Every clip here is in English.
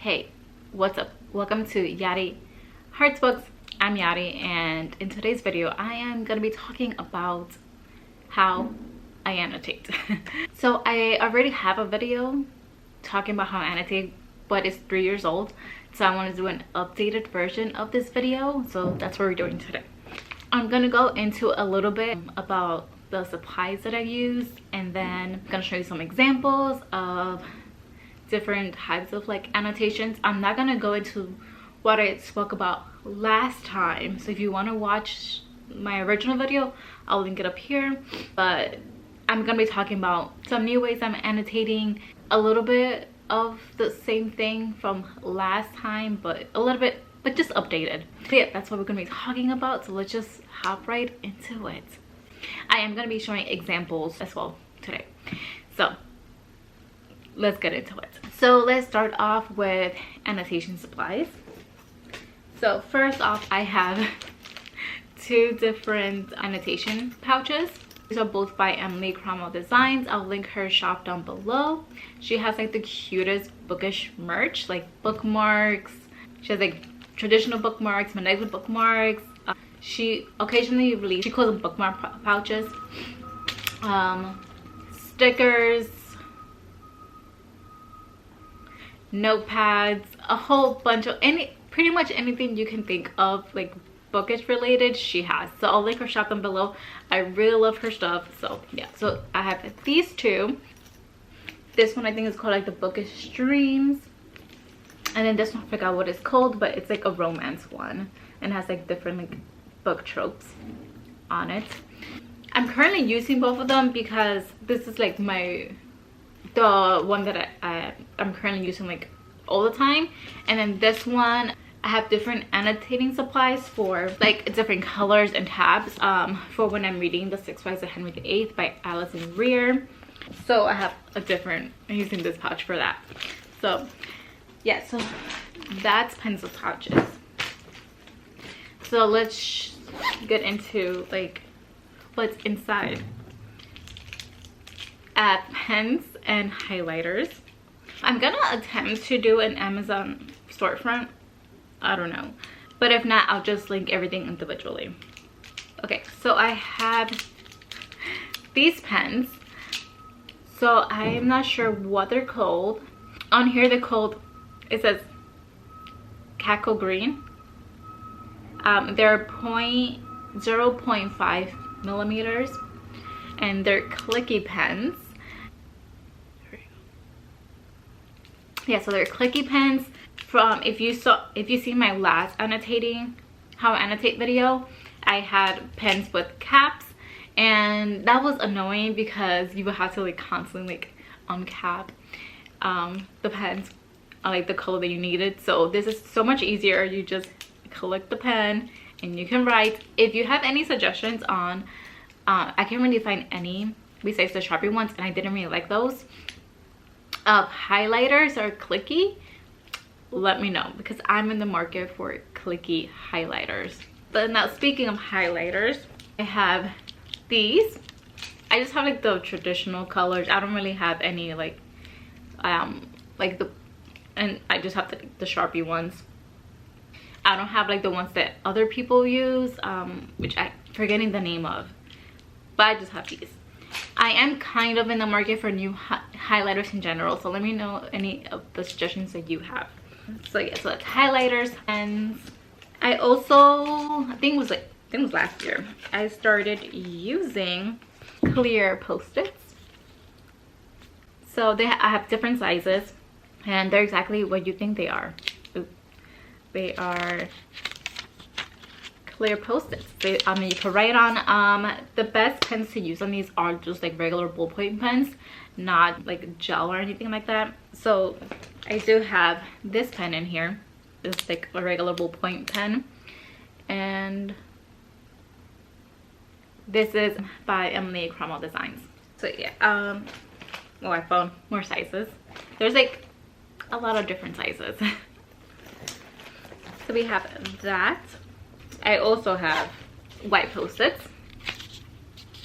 Hey, what's up? Welcome to Yari Hearts Books. I'm Yari, and in today's video I am going to be talking about how I annotate. So I already have a video talking about how I annotate, but it's 3 years old, so I want to do an updated version of this video, so that's what we're doing today. I'm going to go into a little bit about the supplies that I use, and then I'm going to show you some examples of different types of like annotations. I'm not gonna go into what I spoke about last time, so if you want to watch my original video, I'll link it up here. But I'm gonna be talking about some new ways I'm annotating, a little bit of the same thing from last time, but a little bit, but just updated. So yeah, that's what we're gonna be talking about, so let's just hop right into it. I am gonna be showing examples as well today, so let's get into it. So let's start off with annotation supplies. So first off, I have two different annotation pouches. These are both by Emily Cromwell Designs. I'll link her shop down below. She has like the cutest bookish merch, like bookmarks. She has like traditional bookmarks, magnetic bookmarks. She occasionally releases, she calls them bookmark pouches, stickers, notepads, a whole bunch of pretty much anything you can think of like bookish related she has. So I'll link her shop down below. I really love her stuff. So yeah, so I have these two. This one I think is called like the Bookish Dreams, and then this one I forgot what it's called, but it's like a romance one and has like different like book tropes on it. I'm currently using both of them because this is like the one that I'm currently using like all the time, and then this one I have different annotating supplies for like different colors and tabs for when I'm reading The Six Wives of Henry VIII by Alison Rear. So I have a different, I'm using this pouch for that. So yeah, so that's pencil pouches. So let's get into like what's inside. Pens and highlighters. I'm gonna attempt to do an Amazon storefront, I don't know, but if not, I'll just link everything individually. Okay, so I have these pens. So I am not sure what they're called. On here they're called, it says Cackle Green. They're 0.5 millimeters, and they're clicky pens. Yeah, so they're clicky pens. From if you see my last annotating how I annotate video, I had pens with caps, and that was annoying because you would have to like constantly like uncap the pens like the color that you needed. So this is so much easier. You just collect the pen and you can write. If you have any suggestions on I can't really find any besides the Sharpie ones, and I didn't really like those. Highlighters are clicky, let me know, because I'm in the market for clicky highlighters. But now speaking of highlighters, I have these. I just have like the traditional colors. I don't really have any like and I just have the Sharpie ones. I don't have like the ones that other people use, which I'm forgetting the name of, but I just have these. I am kind of in the market for new highlighters in general, so let me know any of the suggestions that you have. So yeah, so that's highlighters. And I also, I think it was last year, I started using clear post-its. So I have different sizes, and they're exactly what you think they are. They are clear post-its. You can write on. The best pens to use on these are just like regular ballpoint pens, not like gel or anything like that. So I do have this pen in here. It's like a regular ballpoint pen, and this is by Emily Cromwell Designs. So yeah, well, I found more sizes. There's like a lot of different sizes. So we have that. I also have white post-its,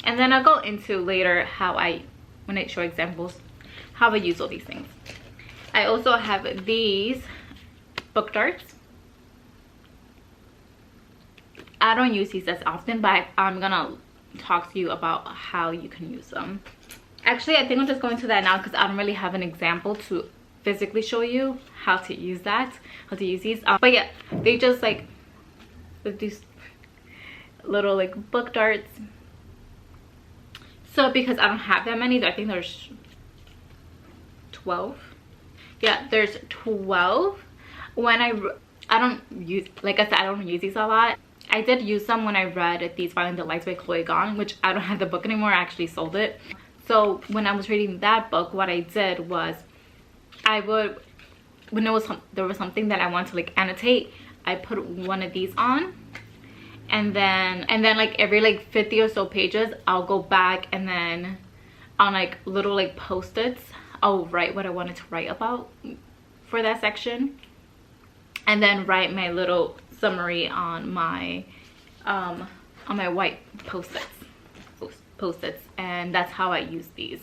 and then I'll go into later when I show examples how I use all these things. I also have these book darts. I don't use these as often, but I'm gonna talk to you about how you can use them. Actually, I think I'm just going to that now because I don't really have an example to physically show you how to use these. But yeah, they just like these little like book darts. So because I don't have that many, I think there's 12. Yeah, there's 12. When I don't use, like I said, I don't use these a lot. I did use some when I read These Violent Delights by Chloe Gong, which I don't have the book anymore. I actually sold it. So when I was reading that book, what I did was I would, when there was something that I wanted to like annotate, I put one of these on, and then like every like 50 or so pages, I'll go back, and then on like little like post-its, I'll write what I wanted to write about for that section, and then write my little summary on my white post-its, and that's how I use these.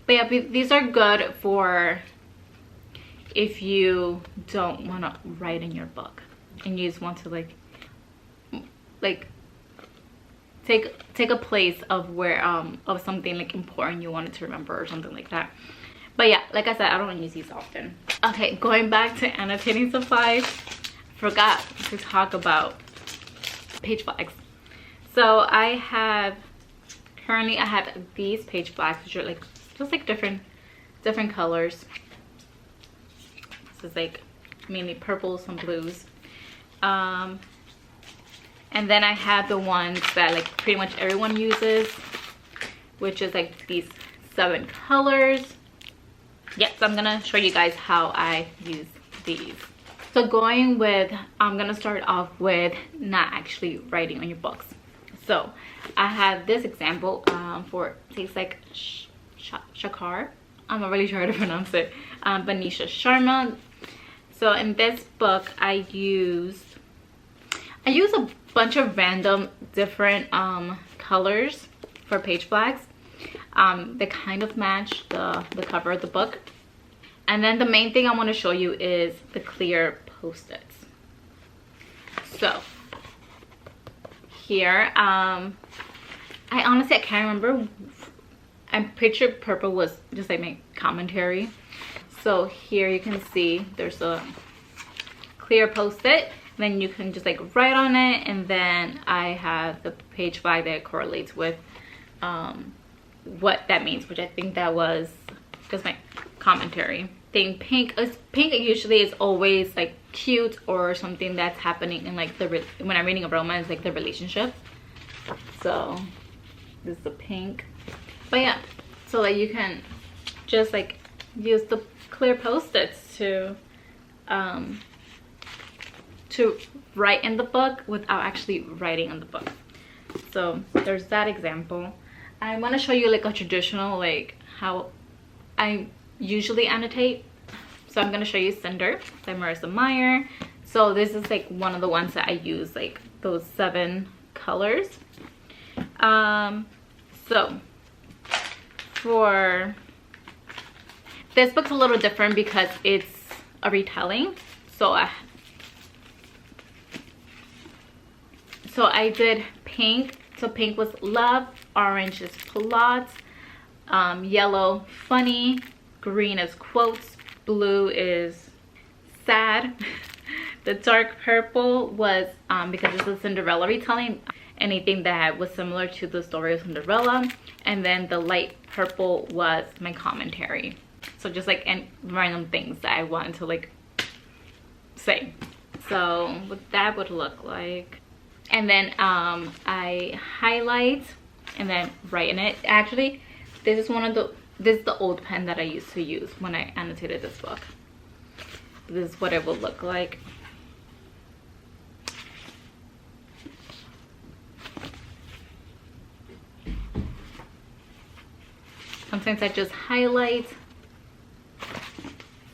But yeah, these are good for if you don't want to write in your book and you just want to like take a place of where of something like important you wanted to remember or something like that. But yeah, like I said, I don't use these often. Okay, going back to annotating supplies, forgot to talk about page flags. So currently I have these page flags, which are like just like different colors. This is like mainly purple, some blues, and then I have the ones that like pretty much everyone uses, which is like these 7 colors. Yes, so I'm gonna show you guys how I use these. So I'm gonna start off with not actually writing on your books. So I have this example for Tastes Like Shakar. I'm not really sure how to pronounce it. Banisha Sharma. So in this book, I use a bunch of random different colors for page flags. They kind of match the cover of the book. And then the main thing I want to show you is the clear post-its. So here, I honestly can't remember. I'm pretty sure purple was just like my commentary. So here you can see there's a clear post-it. Then you can just like write on it, and then I have the page flag that correlates with what that means, which I think that was just my commentary. Pink usually is always like cute or something that's happening in like when I'm reading a romance, like the relationship. So this is the pink. But yeah, so that you can just like use the clear post-its to write in the book without actually writing on the book. So there's that example. I want to show you like a traditional, like how I usually annotate. So I'm going to show you Cinder by Marissa Meyer. So this is like one of the ones that I use, like those 7 colors. So for this book's a little different because it's a retelling. So I did pink. So pink was love, orange is plot, yellow funny, green is quotes, blue is sad. The dark purple was because it's a Cinderella retelling, anything that was similar to the story of Cinderella. And then the light purple was my commentary. So just like random things that I wanted to like say. So what that would look like. And then I highlight and then write in it. Actually, this is the old pen that I used to use when I annotated this book. This is what it will look like. Sometimes I just highlight.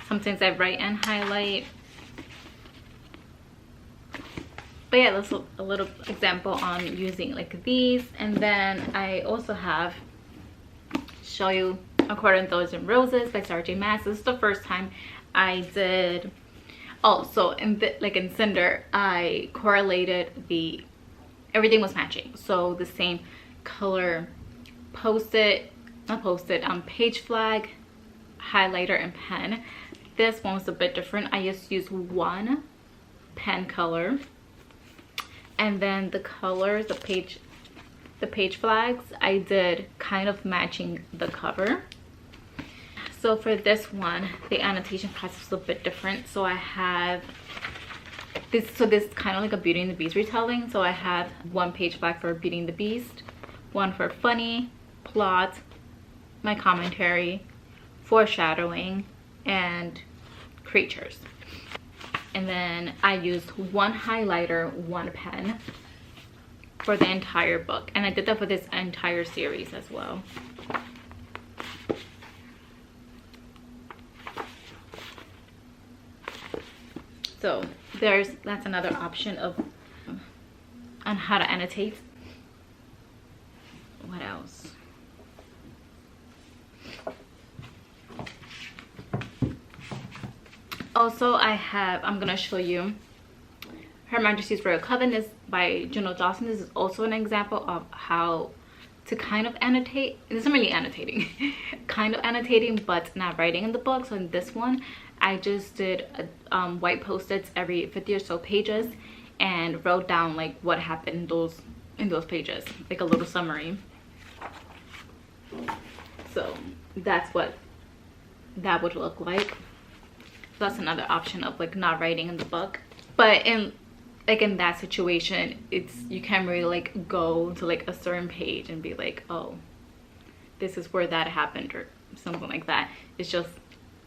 Sometimes I write and highlight. But yeah, that's a little example on using like these. And then I also have show you A Court in Thorns and Roses by Sarah J Maas. This is the first time I did Oh, so like in Cinder, I correlated everything was matching. So the same color page flag, highlighter, and pen. This one was a bit different. I just used one pen color, and then the colors, the page flags, I did kind of matching the cover. So for this one, the annotation process was a bit different. So I have this, this is kind of like a Beauty and the Beast retelling. So I have one page flag for Beauty and the Beast, one for funny, plot, my commentary, foreshadowing, and creatures. And then I used one highlighter, one pen for the entire book, and I did that for this entire series as well. So that's another option on how to annotate. What else? Also, I'm gonna show you Her Majesty's Royal Coven is by Juno Dawson. This is also an example of how to kind of annotate. It isn't really annotating, kind of annotating, but not writing in the book. So in this one, I just did white post-its every 50 or so pages and wrote down like what happened in those pages, like a little summary. So that's what that would look like. So that's another option of like not writing in the book. But in that situation, you can't really like go to like a certain page and be like, oh, this is where that happened or something like that. It's just,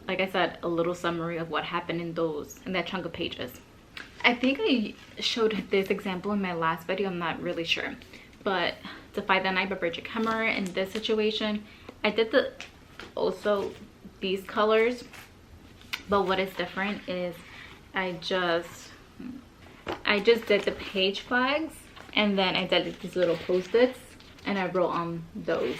like I said, a little summary of what happened in that chunk of pages. I think I showed this example in my last video, I'm not really sure. But Defy the Night by Bridget Kemmerer, in this situation, I did also these colors, but what is different is I just did the page flags, and then I did these little post-its and I wrote on those.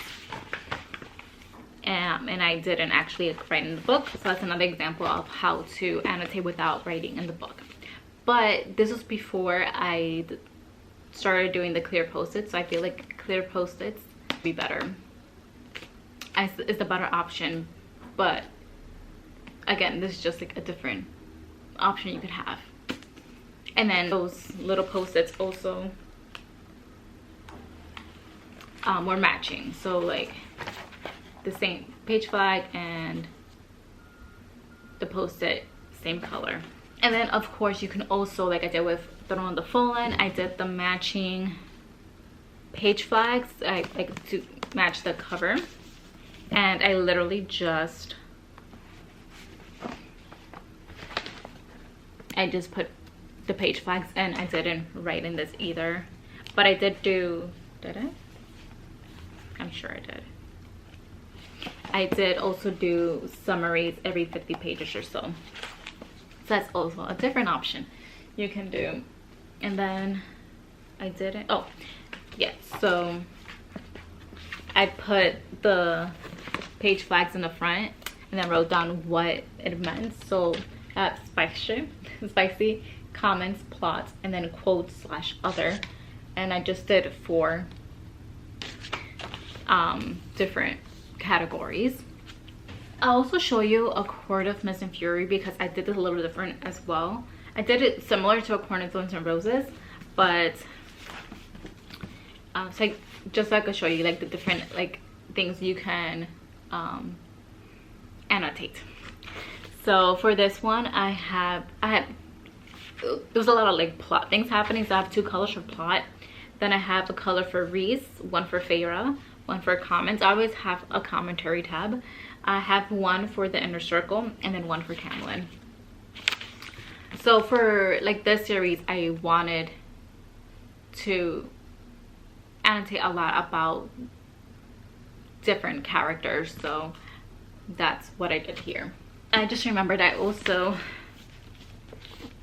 And I didn't actually write in the book. So that's another example of how to annotate without writing in the book. But this was before I started doing the clear post-its, so I feel like clear post-its would be better. It's a better option, but again, this is just like a different option you could have. And then those little post-its also were matching, so like the same page flag and the post-it same color. And then of course you can also, like I did with Throne of the Fallen, I did the matching page flags, I like to match the cover, and I literally just put the page flags, and I didn't write in this either, but I did I? I'm sure I did. I did also do summaries every 50 pages or so. So that's also a different option you can do. And then I didn't, oh yeah, so I put the page flags in the front and then wrote down what it meant. So that's spicy, comments, plots, and then quotes / other. And I just did 4 different categories. I'll also show you A Court of Mist and Fury because I did this a little different as well. I did it similar to A Court of Thorns and Roses, but so just so I could show you like the different like things you can annotate. So for this one, I had there's a lot of like plot things happening, so I have 2 colors for plot. Then I have a color for Reese, one for Feyre, one for comments. I always have a commentary tab. I have one for the inner circle and then one for Tamlin. So for like this series, I wanted to annotate a lot about different characters, so that's what I did here. I just remembered I also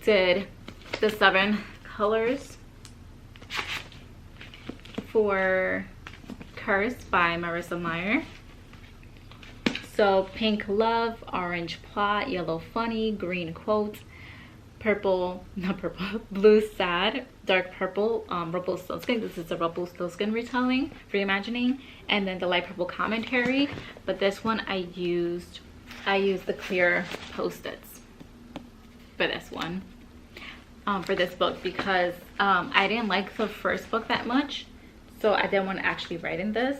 did the 7 colors for Curse by Marissa Meyer. So pink love, orange plot, yellow funny, green quote, purple, not purple, blue sad, dark purple Rumpelstiltskin. This is a Rumpelstiltskin retelling, reimagining, and then the light purple commentary. But this one I used the clear post-its for this one, for this book, because I didn't like the first book that much, so I didn't want to actually write in this.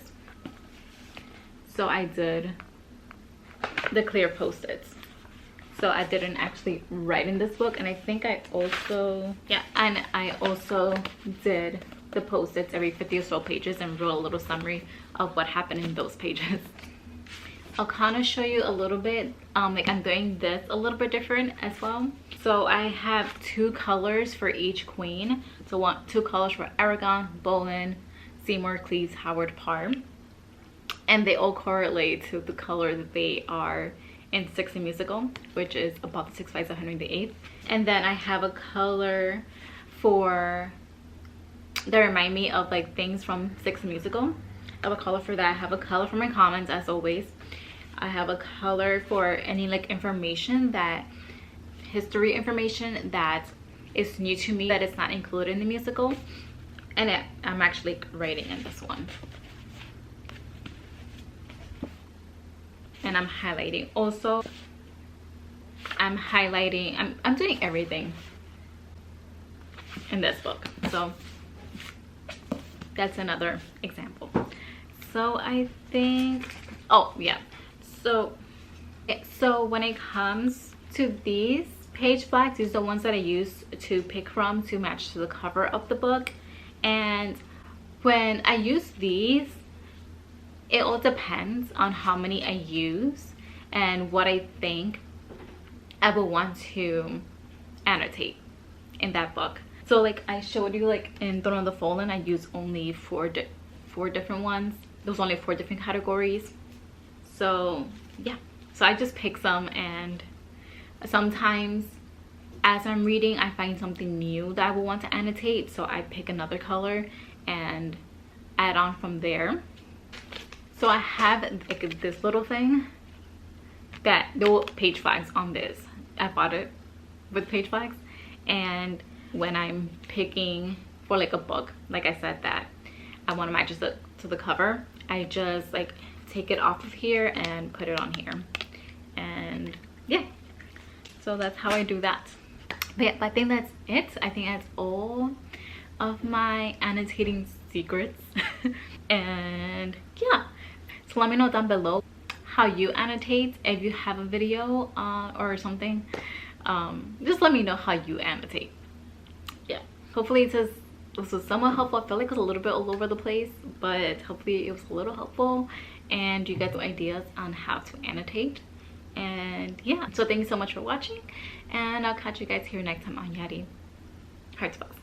So I did the clear post-its. So I didn't actually write in this book, and I think I also, yeah, and I also did the post-its every 50 or so pages and wrote a little summary of what happened in those pages. I'll kind of show you a little bit, like I'm doing this a little bit different as well. So I have 2 colors for each queen. So 2 colors for Aragon, Boleyn, Seymour, Cleves, Howard, Parr. And they all correlate to the color that they are in Six the Musical, which is above 6 5 108. And then I have a color for that remind me of like things from Six the Musical. I have a color for that. I have a color for my comments, as always. I have a color for any like information, that history information that is new to me, that is not included in the musical. And I'm actually writing in this one. And I'm highlighting also. I'm highlighting, I'm doing everything in this book. So that's another example. So I think, oh yeah, so when it comes to these page flags, these are the ones that I use to pick from to match to the cover of the book. And when I use these, it all depends on how many I use and what I think I would want to annotate in that book. So like I showed you, like in Throne of the Fallen, I used only four different ones. There was only 4 different categories. So yeah, so I just pick some, and sometimes as I'm reading I find something new that I would want to annotate, so I pick another color and add on from there. So I have like this little thing that there were page flags on this. I bought it with page flags, and when I'm picking for like a book, like I said, that I want to match it to the cover, I just like take it off of here and put it on here. And yeah, so that's how I do that. But yeah, I think that's it. I think that's all of my annotating secrets. And yeah, so let me know down below how you annotate. If you have a video or something, just let me know how you annotate. Yeah, hopefully this was somewhat helpful. I feel like it was a little bit all over the place, but hopefully it was a little helpful and you get some ideas on how to annotate. And yeah, so thank you so much for watching, and I'll catch you guys here next time on Yari Heart Spots.